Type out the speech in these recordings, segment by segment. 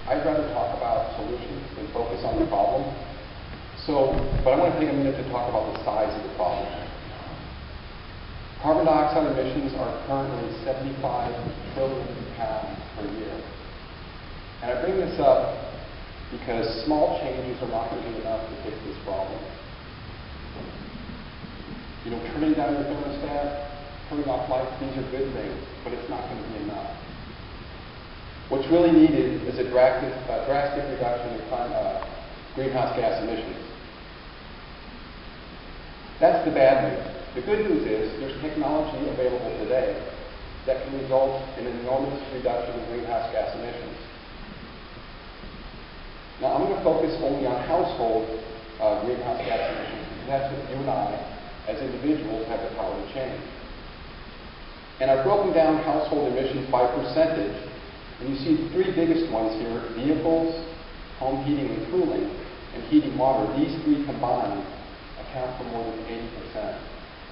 I'd rather talk about solutions than focus on the problem. But I want to take a minute to talk about the size of the problem. Carbon dioxide emissions are currently 75 trillion pounds per year. And I bring this up because small changes are not going to be enough to fix this problem. You know, turning down your thermostat, turning off lights, these are good things, but it's not going to be enough. What's really needed is a drastic reduction in greenhouse gas emissions. That's the bad news. The good news is there's technology available today that can result in an enormous reduction in greenhouse gas emissions. Now, I'm going to focus only on household greenhouse gas emissions because that's what you and I, as individuals, have the power to change. And I've broken down household emissions by percentage, and you see the three biggest ones here: vehicles, home heating and cooling, and heating water. These three combined account for more than 80%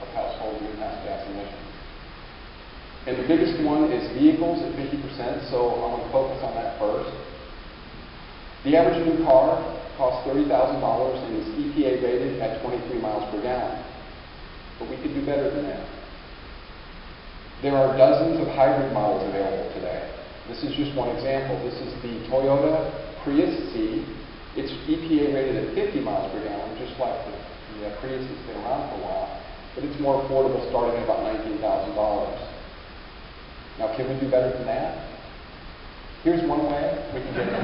of household greenhouse gas emissions. And the biggest one is vehicles at 50%, so I'm going to focus on that first. The average new car costs $30,000 and is EPA rated at 23 miles per gallon. But we could do better than that. There are dozens of hybrid models available today. This is just one example. This is the Toyota Prius C. It's EPA rated at 50 miles per gallon, just like the Prius has been around for a while. But it's more affordable, starting at about $19,000. Now, can we do better than that? Here's one way we can get there.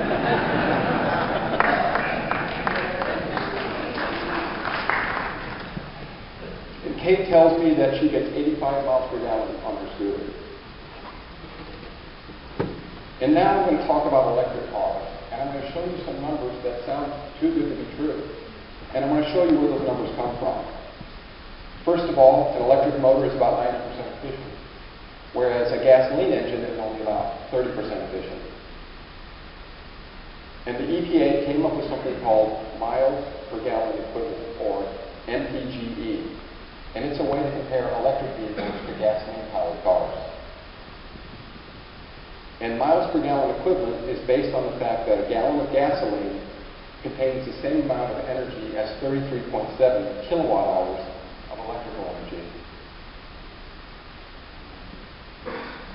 And Kate tells me that she gets 85 miles per gallon on her scooter. And now I'm going to talk about electric cars. And I'm going to show you some numbers that sound too good to be true. And I'm going to show you where those numbers come from. First of all, an electric motor is about 90% efficient, whereas a gasoline engine is only about 30% efficient. And the EPA came up with something called miles per gallon equivalent, or MPGE. And it's a way to compare electric vehicles to gasoline-powered cars. And miles per gallon equivalent is based on the fact that a gallon of gasoline contains the same amount of energy as 33.7 kilowatt hours of electrical energy.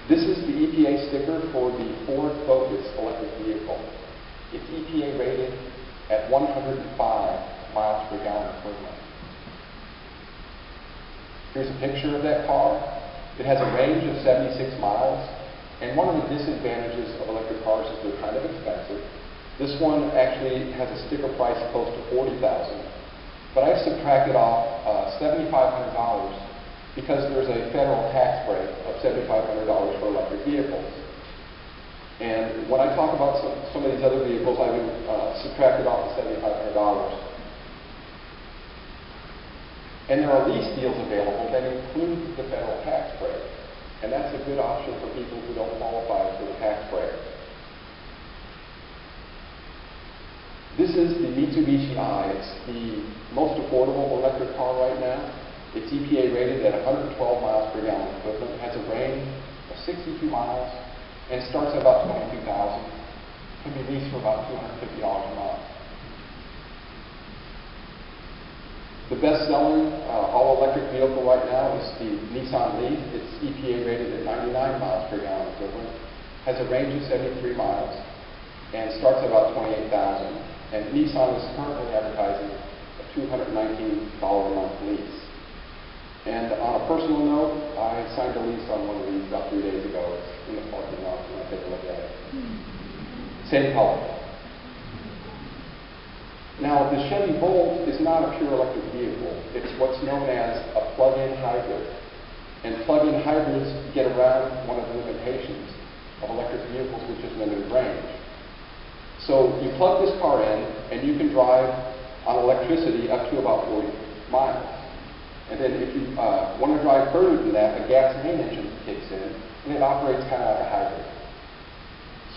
This is the EPA sticker for the Ford Focus electric vehicle. It's EPA rated at 105 miles per gallon equivalent. Here's a picture of that car. It has a range of 76 miles. And one of the disadvantages of electric cars is they're kind of expensive. This one actually has a sticker price close to $40,000. But I've subtracted off $7,500 because there's a federal tax break of $7,500 for electric vehicles. And when I talk about some of these other vehicles, I would subtract it off the $7,500. And there are lease deals available that include the federal tax break. And that's a good option for people who don't qualify for the tax break. This is the Mitsubishi i. It's the most affordable electric car right now. It's EPA rated at 112 miles per gallon equivalent. It has a range of 62 miles and starts at about $22,000. Can be leased for about $250 a month. The best-selling all-electric vehicle right now is the Nissan Leaf. It's EPA rated at 99 miles per gallon equivalent. Has a range of 73 miles and starts at about $28,000. And Nissan is currently advertising a $219 a month lease. And on a personal note, I signed a lease on one of these about 3 days ago. It's in the parking lot. You might take a look at it. Same color. Now, the Chevy Volt is not a pure electric vehicle. It's what's known as a plug-in hybrid. And plug-in hybrids get around one of the limitations of electric vehicles, which is limited range. So you plug this car in, and you can drive on electricity up to about 40 miles. And then if you want to drive further than that, a gasoline engine kicks in, and it operates kind of like a hybrid.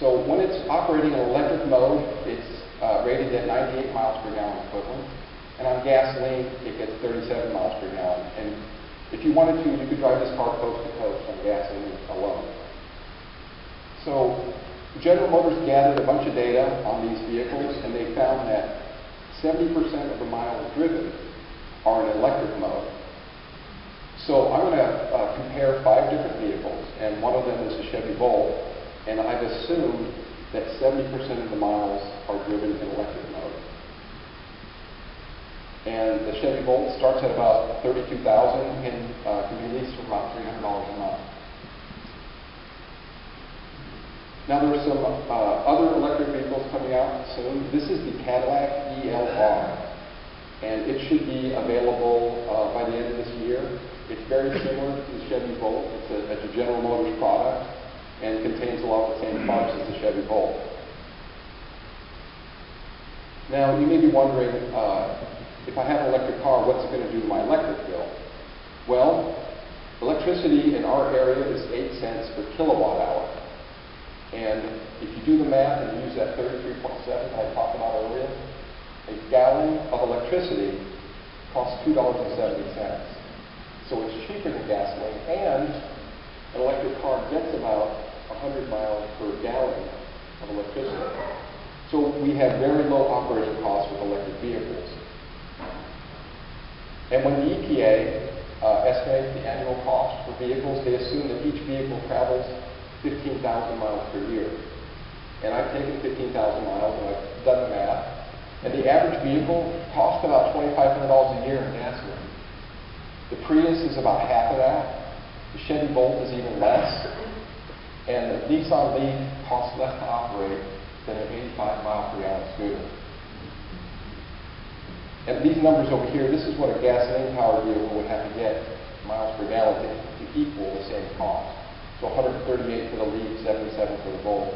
So when it's operating in electric mode, it's rated at 98 miles per gallon equivalent. And on gasoline, it gets 37 miles per gallon. And if you wanted to, you could drive this car coast to coast on gasoline alone. So General Motors gathered a bunch of data on these vehicles, and they found that 70% of the miles driven are in electric mode. So I'm going to compare 5 different vehicles, and one of them is a Chevy Volt, and I've assumed that 70% of the miles are driven in electric mode. And the Chevy Volt starts at about $32,000 and can be leased for about $300 a month. Now there are some other electric vehicles coming out soon. This is the Cadillac ELR, and it should be available by the end of this year. It's very similar to the Chevy Volt. It's a General Motors product and contains a lot of the same parts as the Chevy Volt. Now you may be wondering, if I have an electric car, what's it going to do to my electric bill? Well, electricity in our area is 8 cents per kilowatt hour. And if you do the math and you use that 33.7 that I talked about earlier, a gallon of electricity costs $2.70. So it's cheaper than gasoline, and an electric car gets about 100 miles per gallon of electricity. So we have very low operating costs with electric vehicles. And when the EPA estimates the annual cost for vehicles, they assume that each vehicle travels 15,000 miles per year. And I've taken 15,000 miles and I've done the math. And the average vehicle costs about $2,500 a year in gasoline. The Prius is about half of that. The Chevy Volt is even less. And the Nissan Leaf costs less to operate than an 85 mile per gallon scooter. And these numbers over here, this is what a gasoline-powered vehicle would have to get miles per gallon to equal the same cost. So 138 for the Leaf, 77 for the Volt.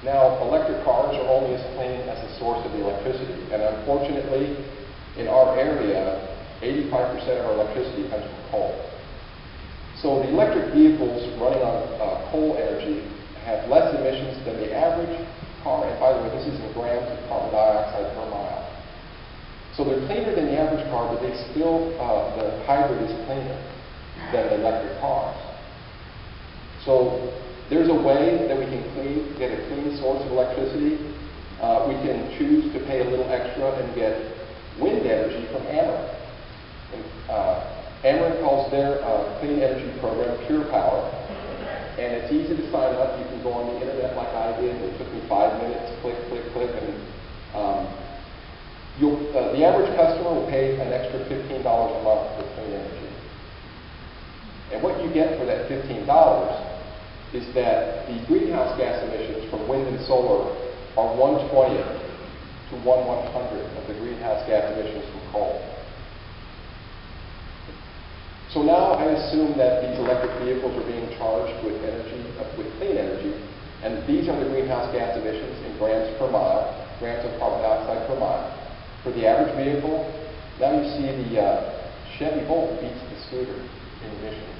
Now, electric cars are only as clean as the source of the electricity. And unfortunately, in our area, 85% of our electricity comes from coal. So the electric vehicles running on coal energy have less emissions than the average car. And by the way, this is in grams of carbon dioxide per mile. So they're cleaner than the average car, but they still, the hybrid is cleaner than the electric cars. So there's a way that we can get a clean source of electricity. We can choose to pay a little extra and get wind energy from Ameren. And, Ameren calls their clean energy program Pure Power. And it's easy to sign up. You can go on the internet like I did. It took me 5 minutes, click, click, click, and the average customer will pay an extra $15 a month for clean energy. And what you get for that $15 is that the greenhouse gas emissions from wind and solar are 1/20th to 1/100th of the greenhouse gas emissions from coal. So now I assume that these electric vehicles are being charged with energy, with clean energy, and these are the greenhouse gas emissions in grams per mile, grams of carbon dioxide per mile. For the average vehicle, now you see the Chevy Volt beats the scooter in emissions.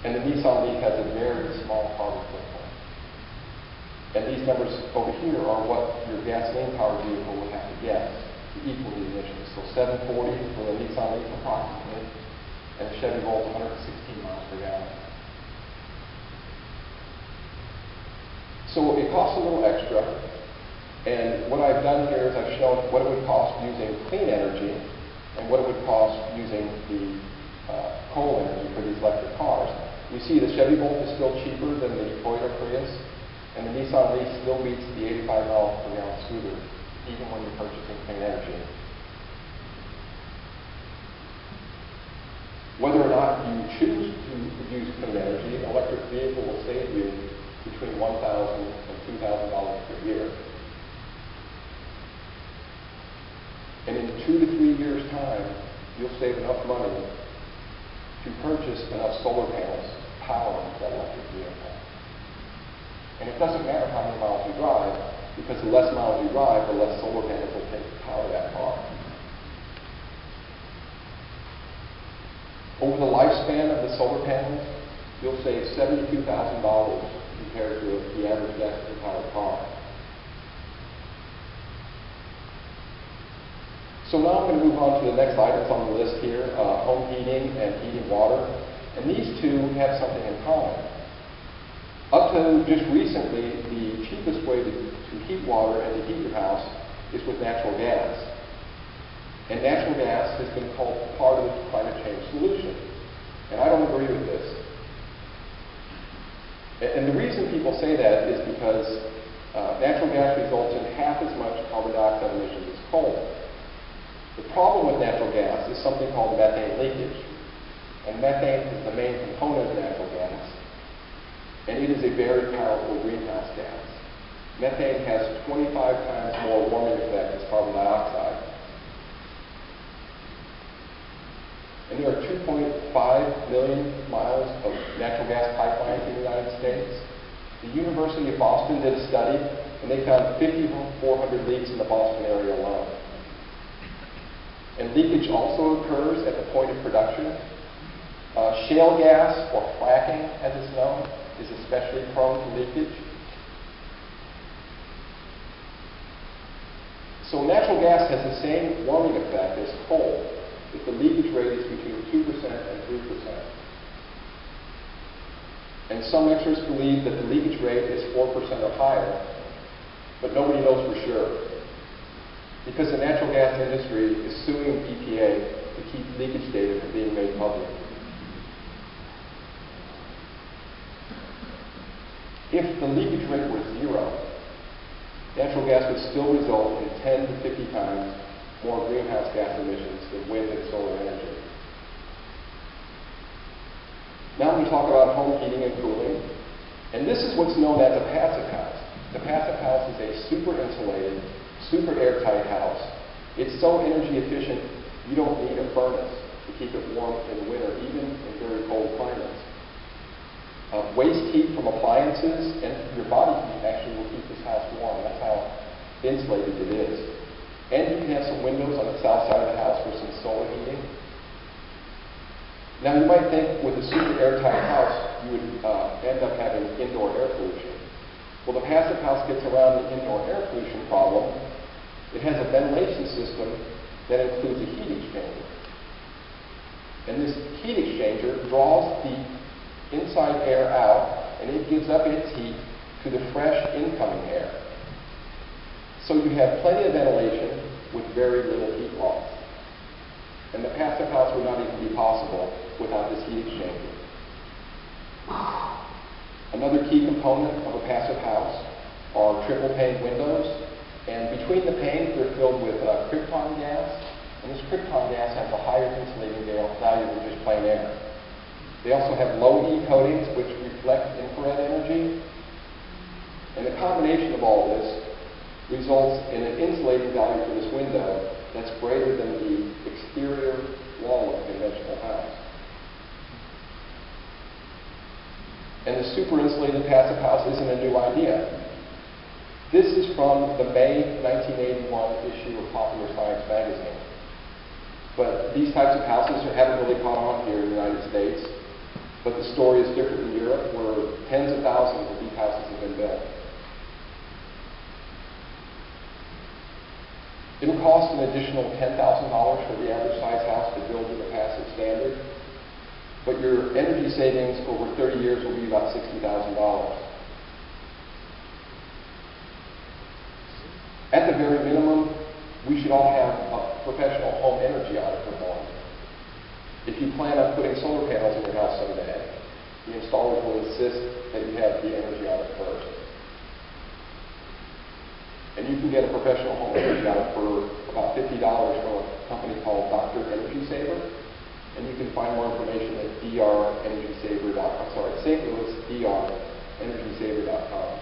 And the Nissan Leaf has a very small carbon footprint. And these numbers over here are what your gasoline-powered vehicle would have to get to equal the emissions. So 740 for the Nissan Leaf approximately, and the Chevy Volt 116 miles per gallon. So it costs a little extra. And what I've done here is I've shown what it would cost using clean energy and what it would cost using the coal energy for these electric cars. You see the Chevy Volt is still cheaper than the Toyota Prius, and the Nissan Leaf still beats the 85 mile per gallon scooter, even when you're purchasing clean energy. Whether or not you choose to use clean energy, an electric vehicle will save you between $1,000 and $2,000 per year. And in 2 to 3 years' time, you'll save enough money to purchase enough solar panels to power that electric vehicle. And it doesn't matter how many miles you drive, because the less miles you drive, the less solar panels will take to power that car. Over the lifespan of the solar panels, you'll save $72,000 compared to the average gasoline-powered car. So now I'm going to move on to the next items on the list here, home heating and heating water. And these two have something in common. Up to just recently, the cheapest way to heat water and to heat your house is with natural gas. And natural gas has been called part of the climate change solution. And I don't agree with this. And the reason people say that is because natural gas results in half as much carbon dioxide emissions as coal. The problem with natural gas is something called methane leakage. And methane is the main component of natural gas. And it is a very powerful greenhouse gas. Methane has 25 times more warming effect as carbon dioxide. And there are 2.5 million miles of natural gas pipelines in the United States. The University of Boston did a study, and they found 5,400 leaks in the Boston area alone. And leakage also occurs at the point of production. Shale gas, or fracking as it's known, is especially prone to leakage. So natural gas has the same warming effect as coal, if the leakage rate is between 2% and 3%. And some experts believe that the leakage rate is 4% or higher, but nobody knows for sure. Because the natural gas industry is suing EPA to keep leakage data from being made public. If the leakage rate were 0, natural gas would still result in 10 to 50 times more greenhouse gas emissions than wind and solar energy. Now we talk about home heating and cooling, and this is what's known as a passive house. The passive house is a super insulated, super airtight house. It's so energy efficient, you don't need a furnace to keep it warm in the winter, even in very cold climates. Waste heat from appliances and your body heat actually will keep this house warm. That's how insulated it is. And you can have some windows on the south side of the house for some solar heating. Now you might think with a super airtight house, you would end up having indoor air pollution. Well, the passive house gets around the indoor air pollution problem. It has a ventilation system that includes a heat exchanger. And this heat exchanger draws the inside air out, and it gives up its heat to the fresh incoming air. So you have plenty of ventilation with very little heat loss. And the passive house would not even be possible without this heat exchanger. Another key component of a passive house are triple pane windows. And between the panes, they're filled with krypton gas. And this krypton gas has a higher insulating value than just plain air. They also have low E coatings, which reflect infrared energy. And the combination of all this results in an insulating value for this window that's greater than the exterior wall of a conventional house. And the super insulated passive house isn't a new idea. This is from the May 1981 issue of Popular Science magazine. But these types of houses haven't really caught on here in the United States. But the story is different in Europe, where tens of thousands of these houses have been built. It'll cost an additional $10,000 for the average size house to build to the passive standard, but your energy savings over 30 years will be about $60,000. At the very minimum, we should all have a professional home energy audit performed. If you plan on putting solar panels in your house someday, the installers will insist that you have the energy audit first. And you can get a professional home energy audit for about $50 from a company called Dr. Energy Saver. And you can find more information at St. Louis DREnergysaver.com.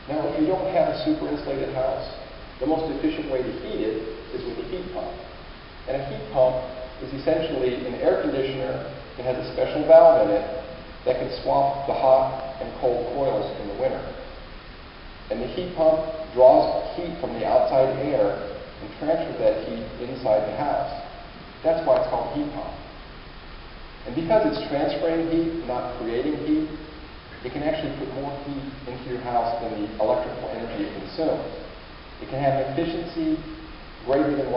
Now, if you don't have a super insulated house, the most efficient way to heat it is with a heat pump. And a heat pump is essentially an air conditioner that has a special valve in it that can swap the hot and cold coils in the winter. And the heat pump draws heat from the outside air and transfers that heat inside the house. That's why it's called a heat pump. And because it's transferring heat, not creating heat, it can actually put more heat into your house than the electrical energy it consumes. It can have an efficiency greater than 100%.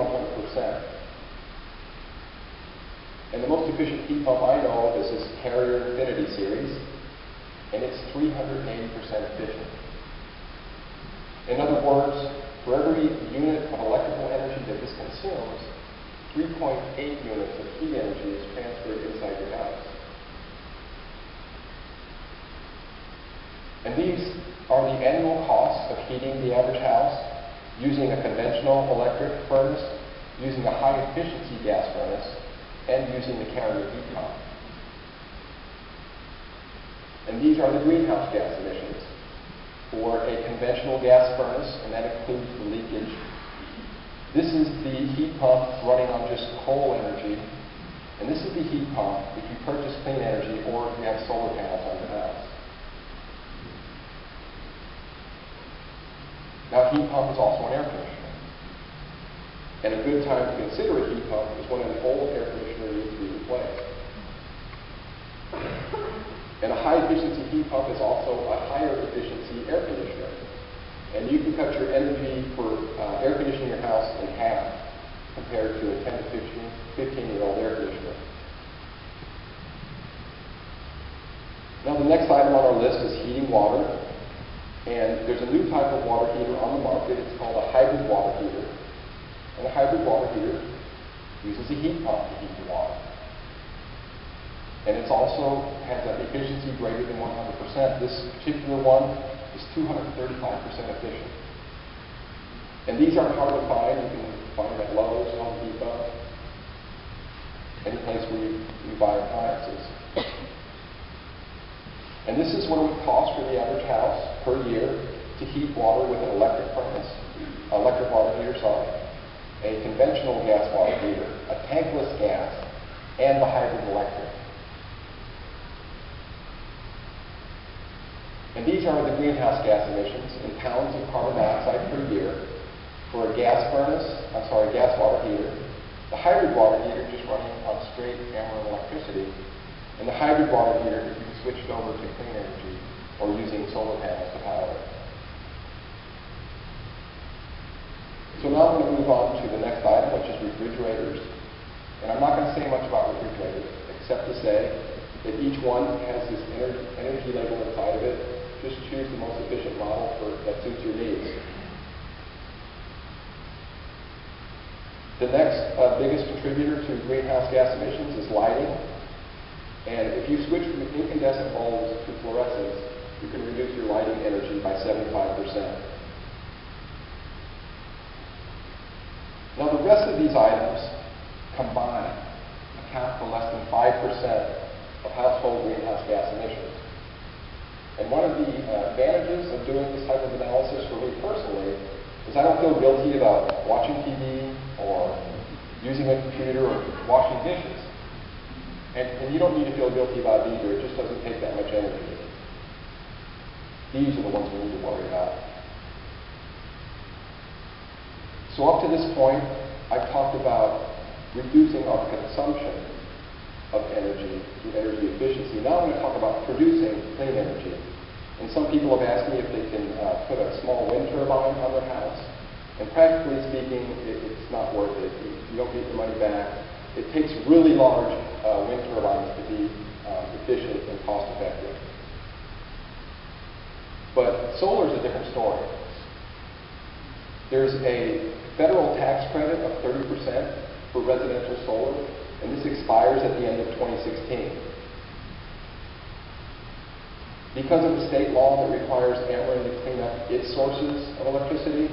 And the most efficient heat pump I know of is this Carrier Infinity series, and it's 380% efficient. In other words, for every unit of electrical energy that this consumes, 3.8 units of heat energy is transferred inside your house. And these are the annual costs of heating the average house using a conventional electric furnace, using a high-efficiency gas furnace, and using the Carrier heat pump. And these are the greenhouse gas emissions for a conventional gas furnace, and that includes the leakage. This is the heat pump running on just coal energy, and this is the heat pump if you purchase clean energy or if you have solar panels on your house. Now, a heat pump is also an air conditioner. And a good time to consider a heat pump is when an old air conditioner needs to be replaced. And a high-efficiency heat pump is also a higher efficiency air conditioner. And you can cut your energy for air conditioning your house in half compared to a 10 to 15-year-old air conditioner. Now, the next item on our list is heating water. And there's a new type of water heater on the market. It's called a hybrid water heater. And a hybrid water heater uses a heat pump to heat the water. And it also has an efficiency greater than 100%. This particular one is 235% efficient. And these aren't hard to find. You can find them at Lowe's, Home Depot, any place where you buy appliances. And this is what it would cost for the average house per year to heat water with an electric furnace, electric water heater, a conventional gas water heater, a tankless gas, and the hybrid electric. And these are the greenhouse gas emissions in pounds of carbon dioxide per year for a gas water heater, the hybrid water heater just running on straight Ameren electricity, and the hybrid water heater if you switched over to clean energy or using solar panels to power it. So now I'm going to move on to the next item, which is refrigerators. And I'm not going to say much about refrigerators, except to say that each one has this energy label inside of it. Just choose the most efficient model that suits your needs. The next biggest contributor to greenhouse gas emissions is lighting. And if you switch from incandescent bulbs to fluorescents, you can reduce your lighting energy by 75%. Now, the rest of these items combined account for less than 5% of household greenhouse gas emissions. And one of the advantages of doing this type of analysis for me personally is I don't feel guilty about watching TV or using a computer or washing dishes. And you don't need to feel guilty about it either. It just doesn't take that much energy. These are the ones we need to worry about. So up to this point, I've talked about reducing our consumption of energy through energy efficiency. Now I'm going to talk about producing clean energy. And some people have asked me if they can put a small wind turbine on their house. And practically speaking, it's not worth it. You don't get your money back. It takes really large wind turbines to be efficient and cost effective. But solar is a different story. There's a federal tax credit of 30% for residential solar, and this expires at the end of 2016. Because of the state law that requires Ameren to clean up its sources of electricity,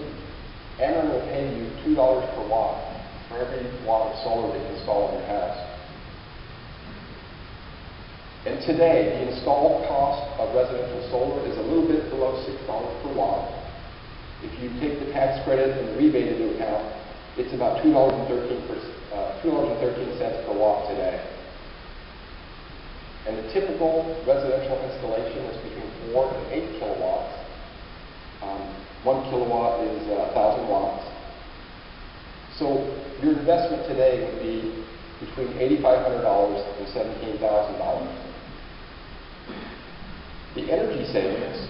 Ameren will pay you $2 per watt for every watt of solar that you install in your house. And today, the installed cost of residential solar is a little bit below $6 per watt. If you take the tax credit and the rebate into account, it's about $2.13 per watt today. And the typical residential installation is between 4 and 8 kilowatts. 1 kilowatt is 1,000 watts. So your investment today would be between $8,500 and $17,000. The energy savings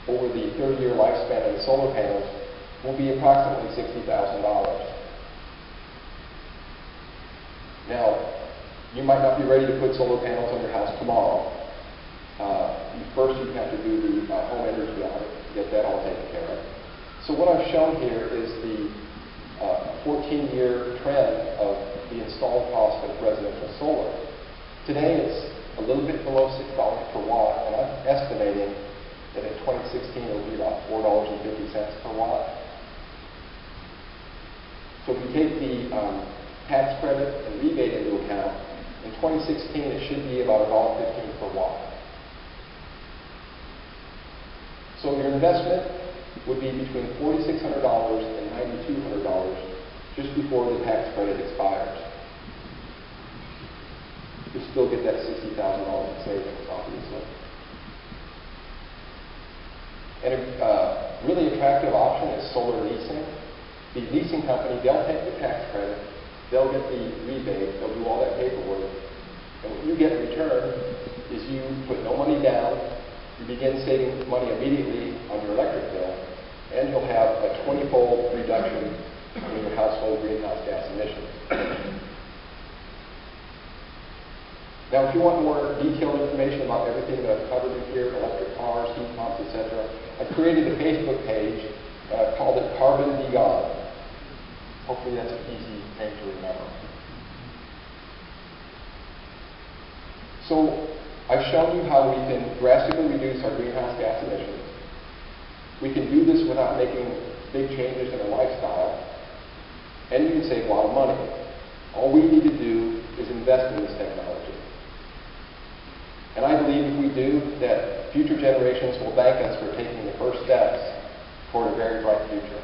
over the 30-year lifespan of the solar panels will be approximately $60,000. Now, you might ready to put solar panels on your house tomorrow, first you have to do the home energy audit to get that all taken care of. So what I've shown here is the 14-year trend of the installed cost of residential solar. Today it's a little bit below $6 per watt, and I'm estimating that in 2016 it'll be about $4.50 per watt. So if you take the tax credit and rebate into account, in 2016 it should be about $1.15 per watt. So your investment would be between $4,600 and $9,200 just before the tax credit expires. You still get that $60,000 in savings, obviously. And a really attractive option is solar leasing. The leasing company, they'll take the tax credit, they'll get the rebate, they'll do all that paperwork, and what you get in return is you put no money down, you begin saving money immediately on your electric bill, and you'll have a 20-fold reduction in your household greenhouse gas emissions. Now, if you want more detailed information about everything that I've covered in here, electric cars, heat pumps, etc., I've created a Facebook page called it Carbon Beyond. Hopefully that's an easy name to remember. So, I've shown you how we can drastically reduce our greenhouse gas emissions. We can do this without making big changes in our lifestyle, and you can save a lot of money. All we need to do is invest in this technology. And I believe if we do, that future generations will thank us for taking the first steps toward a very bright future.